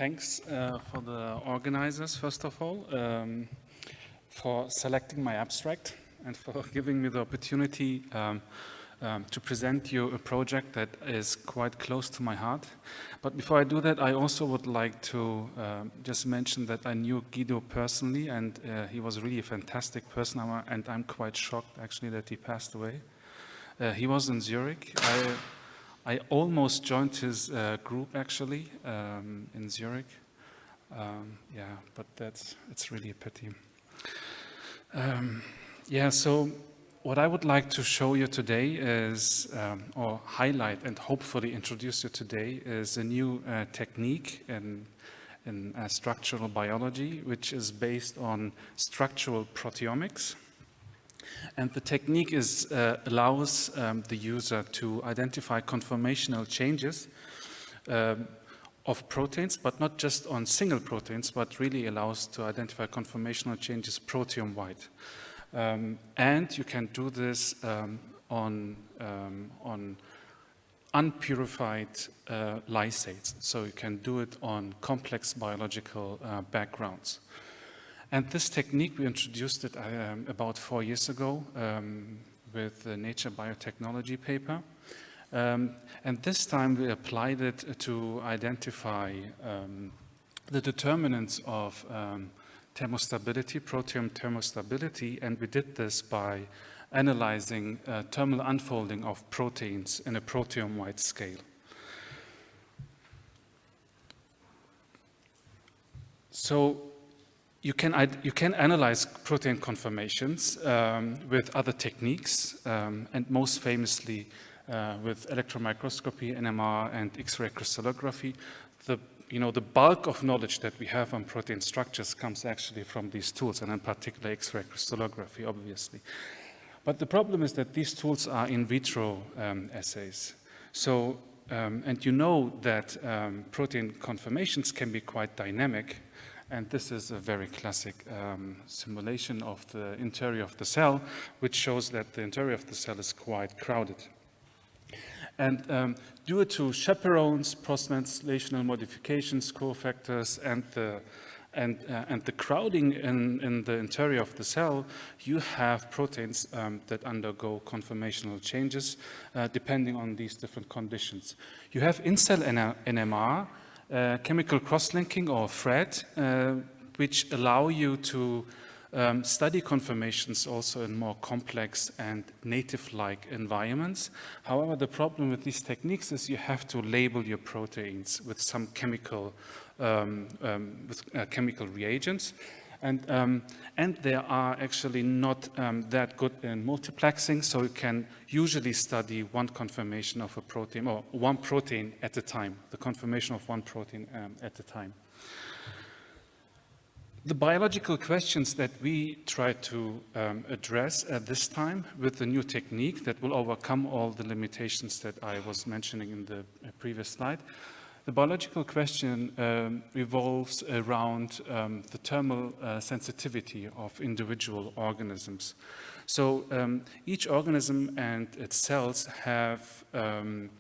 thanks for the organizers, first of all, for selecting my abstract and for giving me the opportunity to present you a project that is quite close to my heart. But before I do that, I also would like to just mention that I knew Guido personally, and he was really a fantastic person, and I'm quite shocked actually that he passed away. He was in Zurich. I almost joined his group actually in Zurich. Yeah, but it's really a pity. Yeah, so what I would like to show you today is, or highlight and hopefully introduce you today, is a new technique in structural biology, which is based on structural proteomics. And the technique allows the user to identify conformational changes of proteins, but not just on single proteins, but really allows to identify conformational changes proteome-wide. And you can do this on unpurified lysates. So you can do it on complex biological backgrounds. And this technique, we introduced it about 4 years ago with the Nature Biotechnology paper. And this time we applied it to identify the determinants of thermostability, proteome thermostability, and we did this by analyzing thermal unfolding of proteins in a proteome-wide scale. So you can analyze protein conformations with other techniques, and most famously with electron microscopy, NMR, and X-ray crystallography. The bulk of knowledge that we have on protein structures comes actually from these tools, and in particular X-ray crystallography, obviously. But the problem is that these tools are in vitro assays. So, and you know that protein conformations can be quite dynamic. And this is a very classic simulation of the interior of the cell, which shows that the interior of the cell is quite crowded. And due to chaperones, post-translational modifications, cofactors, and the crowding in the interior of the cell, you have proteins that undergo conformational changes depending on these different conditions. You have in-cell NMR, chemical cross-linking or FRED, which allow you to study conformations also in more complex and native-like environments. However, the problem with these techniques is you have to label your proteins with some chemical reagents. And they are actually not that good in multiplexing, so you can usually study one conformation of a protein, or one protein at a time, the conformation of one protein at a time. The biological questions that we try to address at this time with the new technique that will overcome all the limitations that I was mentioning in the previous slide. The biological question revolves around the thermal sensitivity of individual organisms. So each organism and its cells have an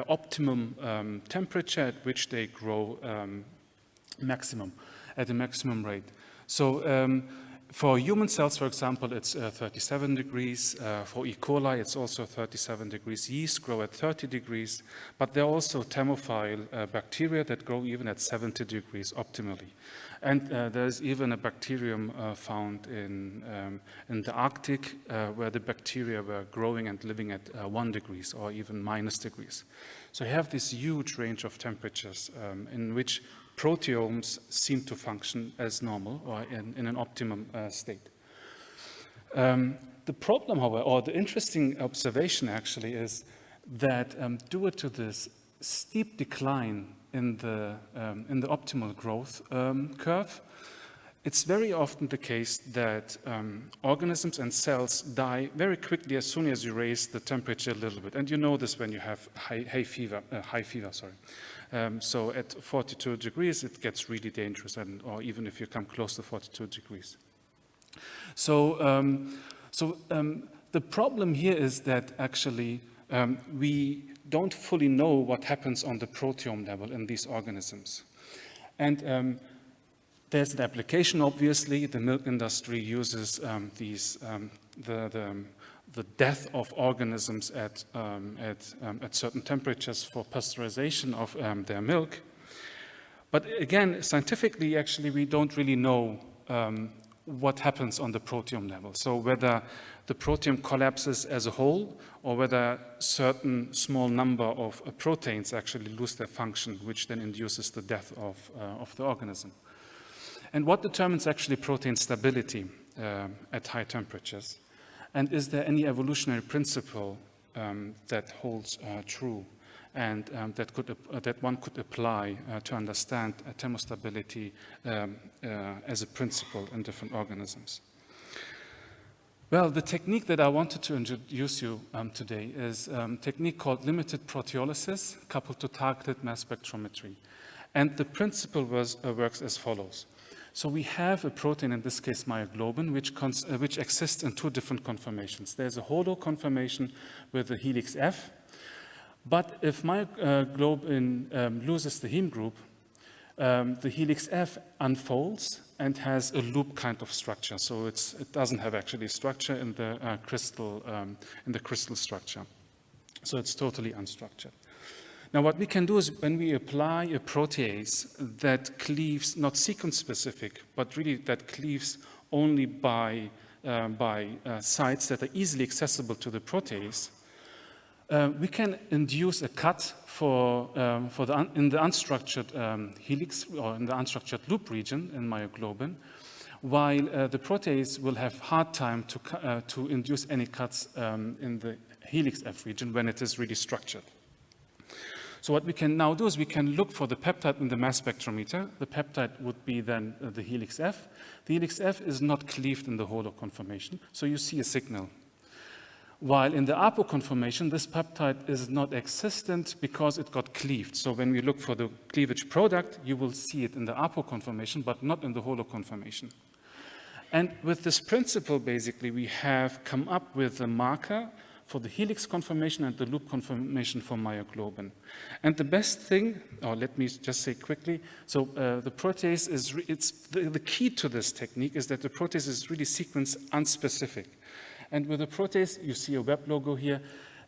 optimum temperature at which they grow at a maximum rate. So for human cells, for example, it's 37 degrees. For E.coli, it's also 37 degrees. Yeast grow at 30 degrees, but there are also thermophile bacteria that grow even at 70 degrees optimally. And there's even a bacterium found in the Arctic where the bacteria were growing and living at 1 degrees or even minus degrees. So you have this huge range of temperatures in which proteomes seem to function as normal or in an optimum state. The problem, however, or the interesting observation actually is that due to this steep decline in the optimal growth curve, it's very often the case that organisms and cells die very quickly as soon as you raise the temperature a little bit. And you know this when you have high fever. So at 42 degrees, it gets really dangerous, or even if you come close to 42 degrees. So the problem here is that actually we don't fully know what happens on the proteome level in these organisms. And there's an application, obviously. The milk industry uses the death of organisms at certain temperatures for pasteurization of their milk. But again, scientifically, actually, we don't really know what happens on the proteome level. So whether the proteome collapses as a whole, or whether certain small number of proteins actually lose their function, which then induces the death of the organism. And what determines actually protein stability at high temperatures? And is there any evolutionary principle that holds true and that one could apply to understand thermostability as a principle in different organisms? Well, the technique that I wanted to introduce you today is a technique called Limited-Proteolysis coupled to targeted mass spectrometry. And the principle works as follows. So we have a protein, in this case myoglobin, which exists in two different conformations. There's a holo conformation with the helix F, but if myoglobin loses the heme group, the helix F unfolds and has a loop kind of structure. So it doesn't have actually structure in the crystal structure. So it's totally unstructured. Now, what we can do is when we apply a protease that cleaves not sequence-specific, but really that cleaves only by sites that are easily accessible to the protease, we can induce a cut in the unstructured helix or in the unstructured loop region in myoglobin, while the protease will have hard time to induce any cuts in the helix F region when it is really structured. So what we can now do is we can look for the peptide in the mass spectrometer. The peptide would be then the helix F. The helix F is not cleaved in the holo conformation, so you see a signal. While in the apo conformation, this peptide is not existent because it got cleaved. So when we look for the cleavage product, you will see it in the apo conformation, but not in the holo conformation. And with this principle, basically, we have come up with a marker for the helix conformation and the loop conformation for myoglobin. And the best thing, or let me just say quickly, so the protease is, the key to this technique is that the protease is really sequence unspecific. And with the protease, you see a web logo here,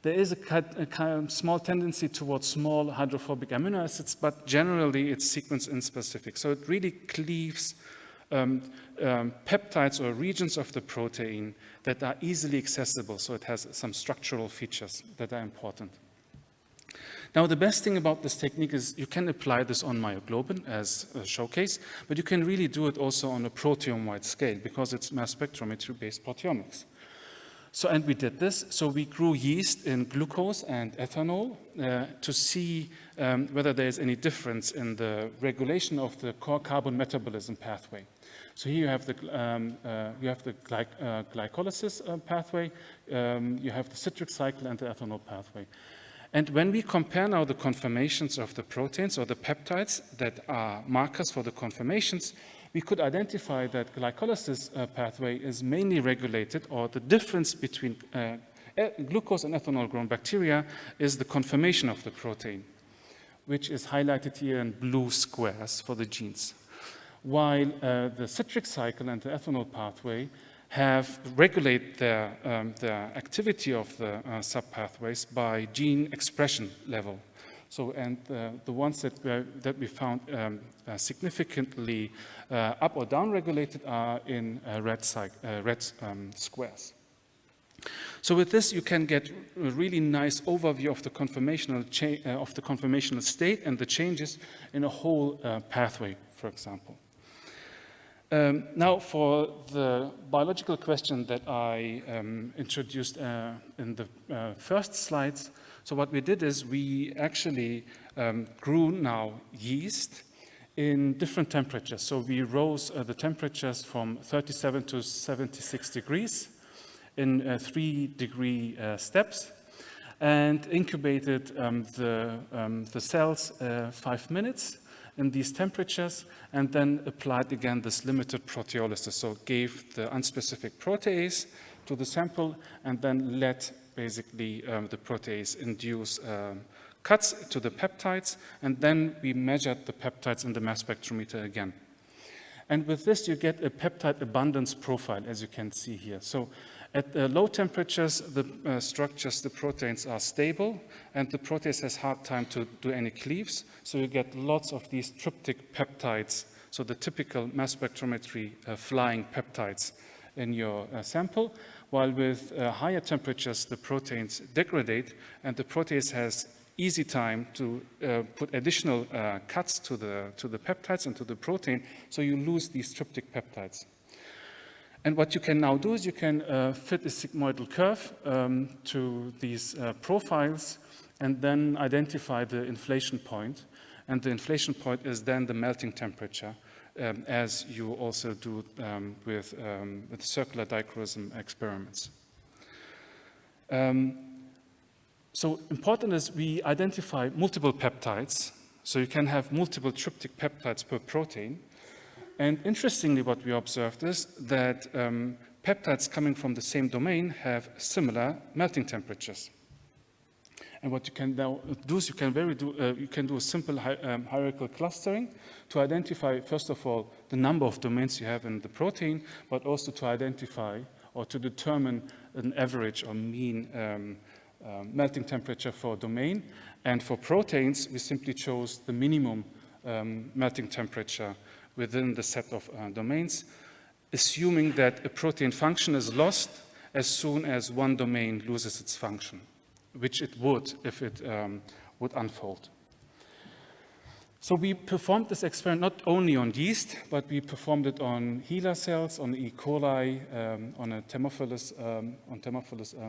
there is a small tendency towards small hydrophobic amino acids, but generally it's sequence unspecific. So it really cleaves peptides or regions of the protein that are easily accessible, so it has some structural features that are important. Now, the best thing about this technique is you can apply this on myoglobin as a showcase, but you can really do it also on a proteome-wide scale because it's mass spectrometry-based proteomics. So, and we did this. So we grew yeast in glucose and ethanol to see whether there is any difference in the regulation of the core carbon metabolism pathway. So here you have the glycolysis pathway, you have the citric cycle and the ethanol pathway. And when we compare now the conformations of the proteins or the peptides that are markers for the conformations, we could identify that glycolysis pathway is mainly regulated, or the difference between glucose and ethanol-grown bacteria is the conformation of the protein, which is highlighted here in blue squares for the genes. While the citric cycle and the ethanol pathway regulate their activity of the subpathways by gene expression level. So, and the ones that we found significantly up or down regulated are in red squares. So with this, you can get a really nice overview of the conformational state and the changes in a whole pathway, for example. Now, for the biological question that I introduced in the first slides, so what we did is we actually grew now yeast in different temperatures. So we rose the temperatures from 37 to 76 degrees in 3-degree steps and incubated the cells 5 minutes in these temperatures, and then applied again this limited proteolysis. So gave the unspecific protease to the sample and then let basically the protease induce cuts to the peptides, and then we measured the peptides in the mass spectrometer again. And with this, you get a peptide abundance profile, as you can see here. So at low temperatures, the structures, the proteins are stable, and the protease has hard time to do any cleaves. So you get lots of these tryptic peptides, so the typical mass spectrometry flying peptides in your sample, while with higher temperatures, the proteins degrade, and the protease has easy time to put additional cuts to the peptides and to the protein, so you lose these tryptic peptides. And what you can now do is you can fit a sigmoidal curve to these profiles and then identify the inflation point. And the inflation point is then the melting temperature, as you also do with circular dichroism experiments. So important is we identify multiple peptides, so you can have multiple tryptic peptides per protein. And interestingly, what we observed is that peptides coming from the same domain have similar melting temperatures. And what you can now do is you can do a simple hierarchical clustering to identify, first of all, the number of domains you have in the protein, but also to identify or to determine an average or mean melting temperature for a domain. And for proteins, we simply chose the minimum melting temperature within the set of domains, assuming that a protein function is lost as soon as one domain loses its function, which it would if it would unfold. So we performed this experiment not only on yeast, but we performed it on HeLa cells, on E. coli, on Thermophilus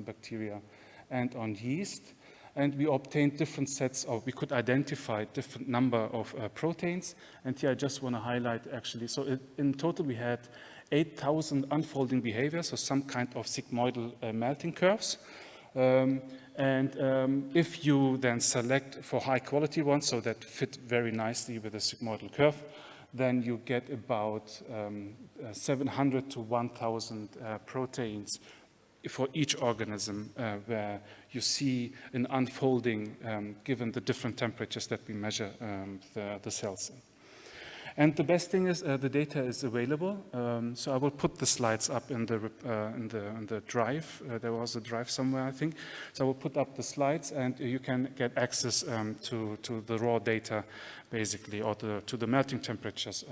bacteria, and on yeast. And we obtained different sets of, we could identify different number of proteins. And here I just want to highlight actually, so in total we had 8,000 unfolding behaviors, so some kind of sigmoidal melting curves. If you then select for high quality ones, so that fit very nicely with a sigmoidal curve, then you get about 700 to 1,000 proteins for each organism where you see an unfolding given the different temperatures that we measure the cells in. And the best thing is the data is available. So I will put the slides up in the drive. There was a drive somewhere, I think. So I will put up the slides, and you can get access to the raw data, basically, or to the melting temperatures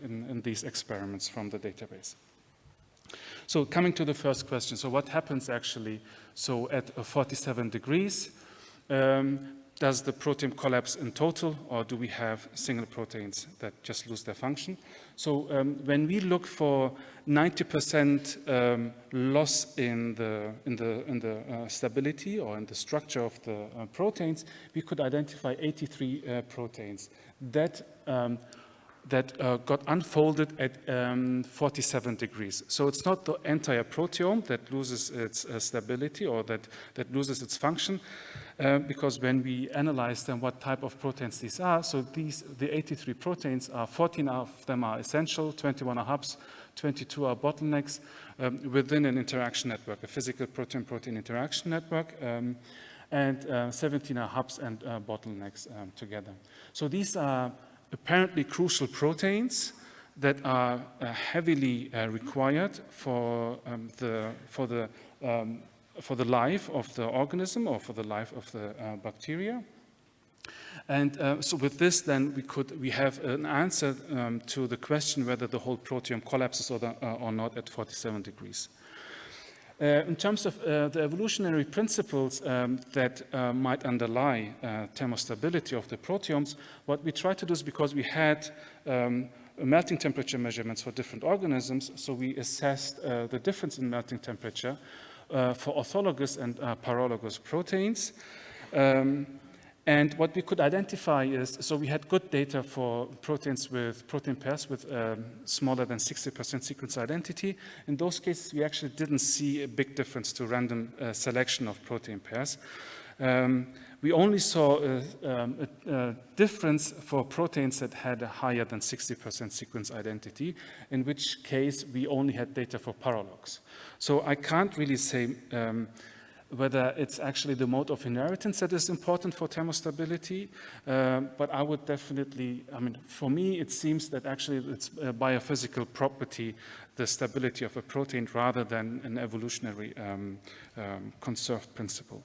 in these experiments from the database. So coming to the first question, so what happens actually? So at 47 degrees, does the protein collapse in total, or do we have single proteins that just lose their function? So when we look for 90% loss in the stability or in the structure of the proteins, we could identify 83 proteins that got unfolded at 47 degrees. So it's not the entire proteome that loses its stability or that loses its function, because when we analyze them, what type of proteins these are, so the 83 proteins are, 14 of them are essential, 21 are hubs, 22 are bottlenecks within an interaction network, a physical protein-protein interaction network, and 17 are hubs and bottlenecks together. So these are apparently crucial proteins that are heavily required for the life of the organism or for the life of the bacteria. And so with this, then we have an answer to the question whether the whole proteome collapses or not at 47 degrees. In terms of the evolutionary principles that might underlie thermostability of the proteomes, what we try to do is, because we had melting temperature measurements for different organisms, so we assessed the difference in melting temperature for orthologous and paralogous proteins. And what we could identify is, so we had good data for proteins with protein pairs with smaller than 60% sequence identity. In those cases, we actually didn't see a big difference to random selection of protein pairs. We only saw a difference for proteins that had a higher than 60% sequence identity, in which case we only had data for paralogs. So I can't really say whether it's actually the mode of inheritance that is important for thermostability, but I would definitely, I mean, for me, it seems that actually it's a biophysical property, the stability of a protein, rather than an evolutionary conserved principle.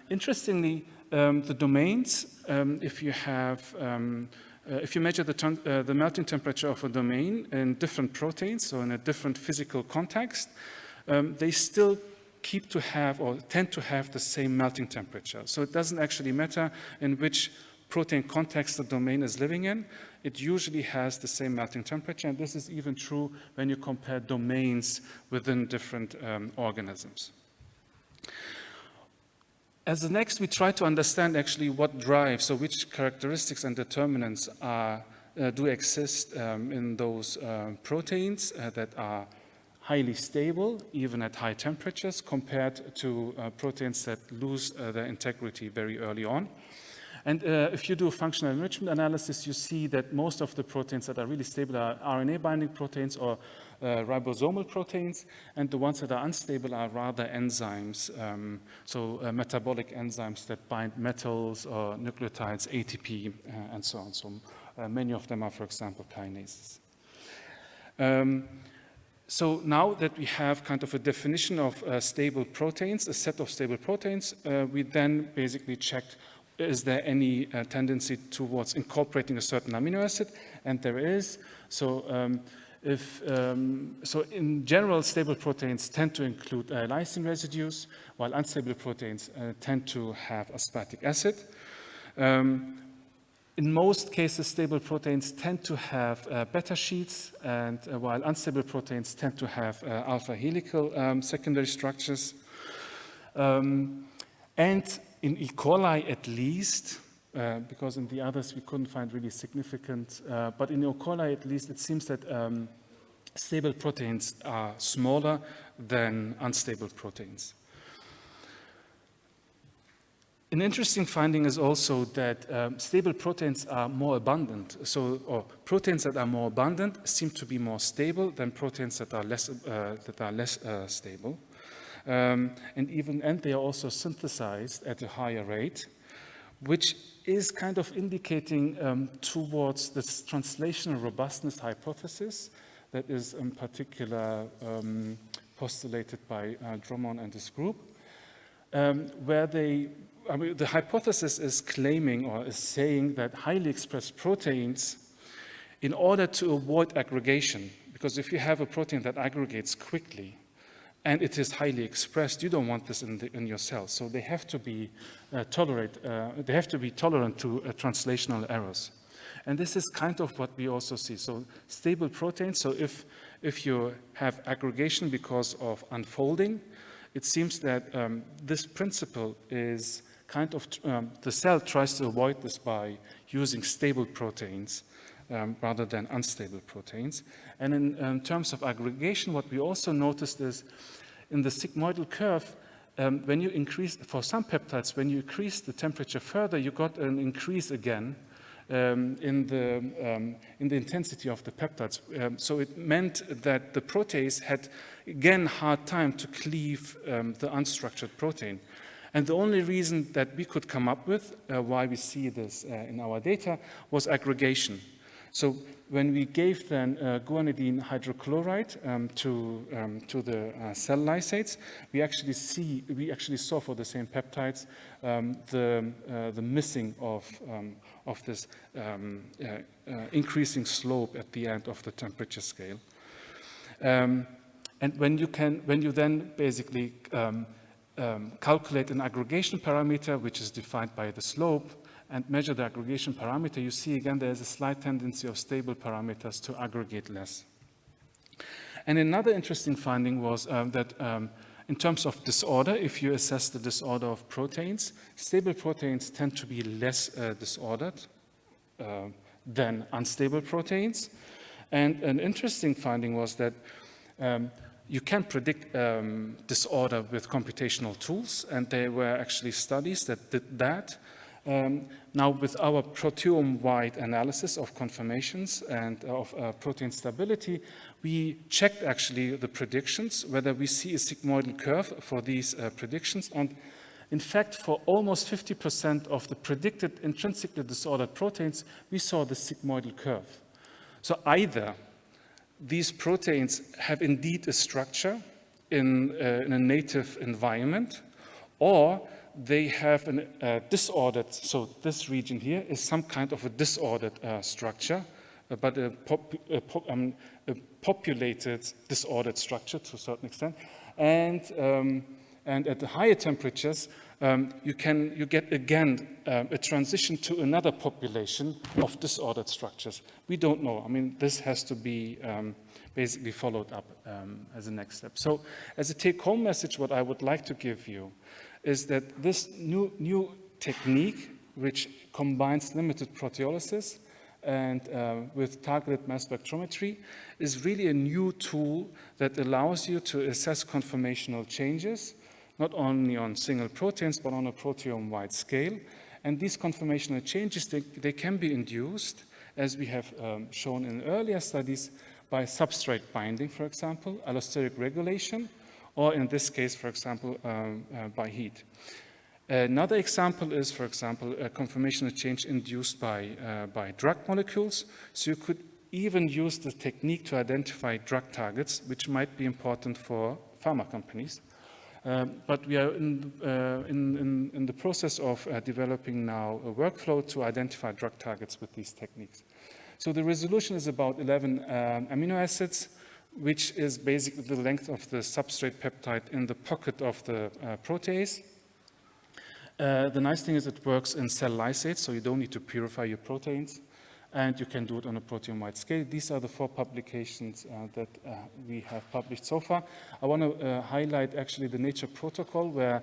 Interestingly, the domains, if you measure the melting temperature of a domain in different proteins, so in a different physical context, they still keep to have or tend to have the same melting temperature. So it doesn't actually matter in which protein context the domain is living in. It usually has the same melting temperature, and this is even true when you compare domains within different organisms. As the next, we try to understand actually what drives, so which characteristics and determinants do exist in those proteins that are highly stable, even at high temperatures, compared to proteins that lose their integrity very early on. And if you do functional enrichment analysis, you see that most of the proteins that are really stable are RNA-binding proteins or ribosomal proteins, and the ones that are unstable are rather enzymes, metabolic enzymes that bind metals or nucleotides, ATP, and so on. So many of them are, for example, kinases. So now that we have kind of a definition of stable proteins, a set of stable proteins, we then basically checked, is there any tendency towards incorporating a certain amino acid? And there is. So in general, stable proteins tend to include lysine residues, while unstable proteins tend to have aspartic acid. In most cases, stable proteins tend to have beta sheets, and while unstable proteins tend to have alpha helical secondary structures. And in E. coli at least, because in the others we couldn't find really significant, but in E. coli at least it seems that stable proteins are smaller than unstable proteins. An interesting finding is also that stable proteins are more abundant. Or proteins that are more abundant seem to be more stable than proteins that are less stable. And they are also synthesized at a higher rate, which is kind of indicating towards this translational robustness hypothesis that is in particular postulated by Drummond and his group, where the hypothesis is claiming or is saying that highly expressed proteins, in order to avoid aggregation, because if you have a protein that aggregates quickly and it is highly expressed, you don't want this in your cells. So they have to be tolerant to translational errors. And this is kind of what we also see. So stable proteins, so if you have aggregation because of unfolding, it seems that this principle is kind of, the cell tries to avoid this by using stable proteins rather than unstable proteins. And in terms of aggregation, what we also noticed is in the sigmoidal curve, when you increase, for some peptides, when you increase the temperature further, you got an increase again in the intensity of the peptides. So it meant that the protease had, again, hard time to cleave the unstructured protein. And the only reason that we could come up with why we see this in our data was aggregation. So when we gave then guanidine hydrochloride to the cell lysates, we actually saw for the same peptides the missing of this increasing slope at the end of the temperature scale. And when you then basically calculate an aggregation parameter, which is defined by the slope, and measure the aggregation parameter, you see again there is a slight tendency of stable parameters to aggregate less. And another interesting finding was that in terms of disorder, if you assess the disorder of proteins, stable proteins tend to be less disordered than unstable proteins. And an interesting finding was that you can predict disorder with computational tools, and there were actually studies that did that. Now, with our proteome-wide analysis of conformations and of protein stability, we checked actually the predictions, whether we see a sigmoidal curve for these predictions. And in fact, for almost 50% of the predicted intrinsically disordered proteins, we saw the sigmoidal curve. So either these proteins have indeed a structure in a native environment, or they have a disordered, so this region here is some kind of a disordered structure, but a populated disordered structure to a certain extent. And at the higher temperatures, you get again a transition to another population of disordered structures. We don't know. I mean, this has to be basically followed up as a next step. So as a take-home message, what I would like to give you is that this new technique, which combines limited proteolysis and with targeted mass spectrometry, is really a new tool that allows you to assess conformational changes, not only on single proteins, but on a proteome-wide scale. And these conformational changes, they can be induced, as we have shown in earlier studies, by substrate binding, for example, allosteric regulation, or in this case, for example, by heat. Another example is, for example, a conformational change induced by drug molecules. So you could even use the technique to identify drug targets, which might be important for pharma companies. But we are in the process of developing now a workflow to identify drug targets with these techniques. So the resolution is about 11 amino acids, which is basically the length of the substrate peptide in the pocket of the protease. The nice thing is it works in cell lysates, so you don't need to purify your proteins, and you can do it on a proteome-wide scale. These are the 4 publications that we have published so far. I want to highlight actually the Nature protocol, where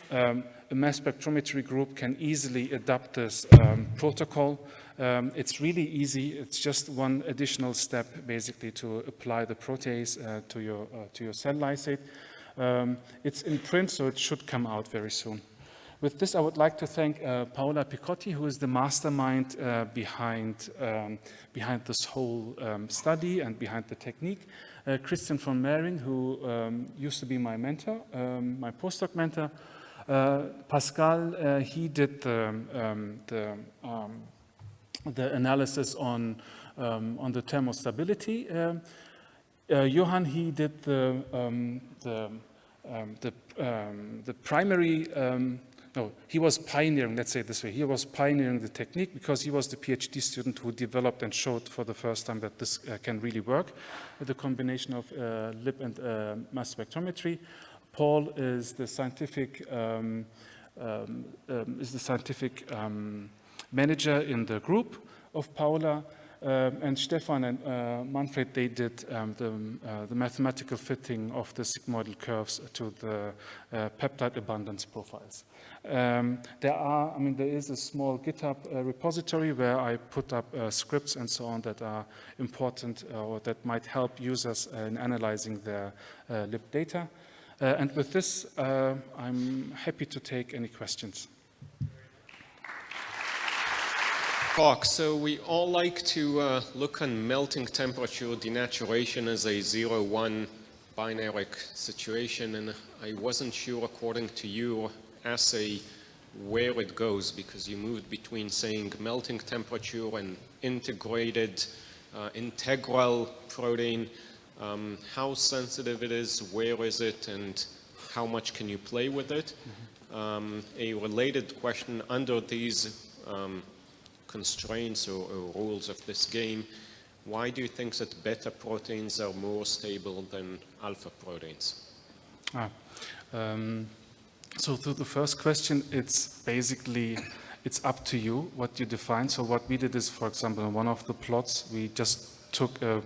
a mass spectrometry group can easily adopt this protocol. It's really easy. It's just one additional step, basically, to apply the protease to your cell lysate. It's in print, so it should come out very soon. With this, I would like to thank Paola Picotti, who is the mastermind behind this whole study and behind the technique. Christian von Mehring, who used to be my mentor, my postdoc mentor. Pascal, he did the analysis on the thermostability. Johan, he did the primary. No, he was pioneering, let's say it this way, he was pioneering the technique because he was the PhD student who developed and showed for the first time that this can really work with the combination of LIP and mass spectrometry. Paul is the scientific manager in the group of Paola, and Stefan and Manfred, they did the mathematical fitting of the sigmoidal curves to the peptide abundance profiles. There is a small GitHub repository where I put up scripts and so on that are important or that might help users in analyzing their LIP data. And with this, I'm happy to take any questions. So we all like to look on melting temperature denaturation as a 0-1 binary situation, and I wasn't sure, according to your assay, where it goes, because you moved between saying melting temperature and integrated integral protein. How sensitive it is, where is it, and how much can you play with it? A related question under these constraints or rules of this game, why do you think that beta proteins are more stable than alpha proteins? So to the first question, it's basically, it's up to you what you define. So what we did is, for example, in one of the plots, we just took a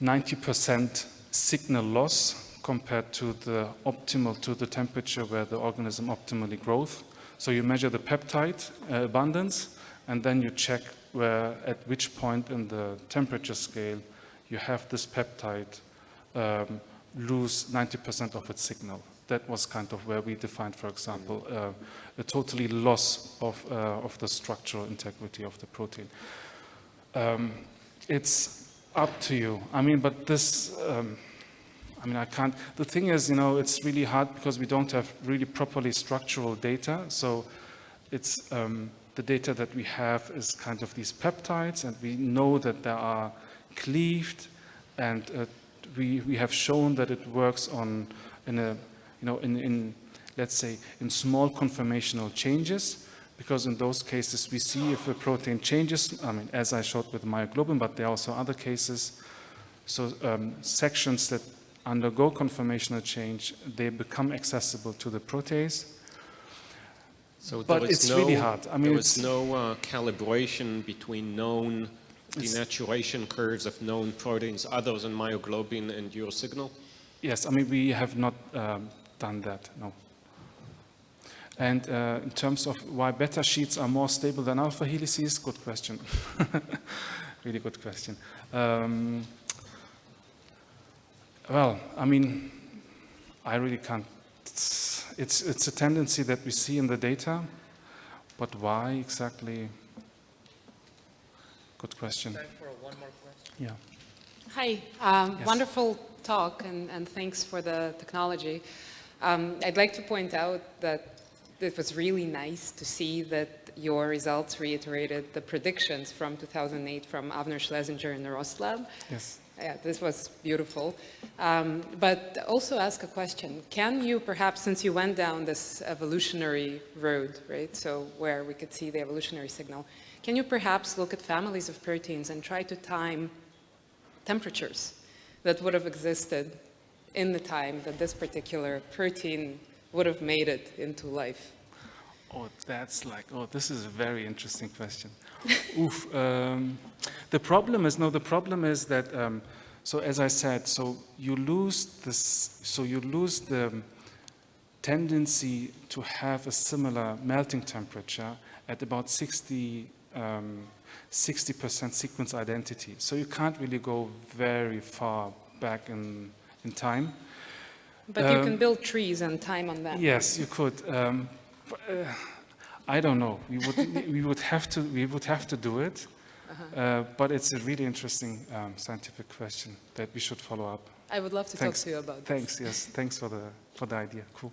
90% signal loss compared to the optimal, to the temperature where the organism optimally grows. So you measure the peptide abundance, and then you check where, at which point in the temperature scale you have this peptide lose 90% of its signal. that was kind of where we defined, for example, a totally loss of the structural integrity of the protein. It's up to you. I mean, but this, I mean, I can't, the thing is, you know, it's really hard because we don't have really properly structural data. So it's, the data that we have is kind of these peptides, and we know that they are cleaved, and we have shown that it works on, in a, you know, in let's say, in small conformational changes, because in those cases we see if a protein changes, I mean, as I showed with myoglobin, but there are also other cases. So sections that undergo conformational change, they become accessible to the protease. So but it's really hard. I mean, there was no calibration between known denaturation curves of known proteins other than myoglobin and your signal? Yes, I mean, we have not done that, no. And in terms of why beta sheets are more stable than alpha helices, good question. Really good question. Well, I mean, I really can't. It's a tendency that we see in the data, but why exactly? Good question. Time for one more question. Yeah. Hi, Yes. wonderful talk, and thanks for the technology. I'd like to point out that it was really nice to see that your results reiterated the predictions from 2008 from Avner Schlesinger in the Ross lab. Yes. Yeah, this was beautiful. But also ask a question. Can you perhaps, since you went down this evolutionary road, right, so where we could see the evolutionary signal, can you perhaps look at families of proteins and try to time temperatures that would have existed in the time that this particular protein would have made it into life? Oh, that's like, oh, this is a very interesting question. Oof. The problem is that, so as I said, so you lose the tendency to have a similar melting temperature at about 60% sequence identity. So you can't really go very far back in time. But you can build trees and time on that. Yes, you could. I don't know. We would have to do it. But it's a really interesting scientific question that we should follow up. I would love to talk to you about this. Thanks. Yes. Thanks for the idea. Cool.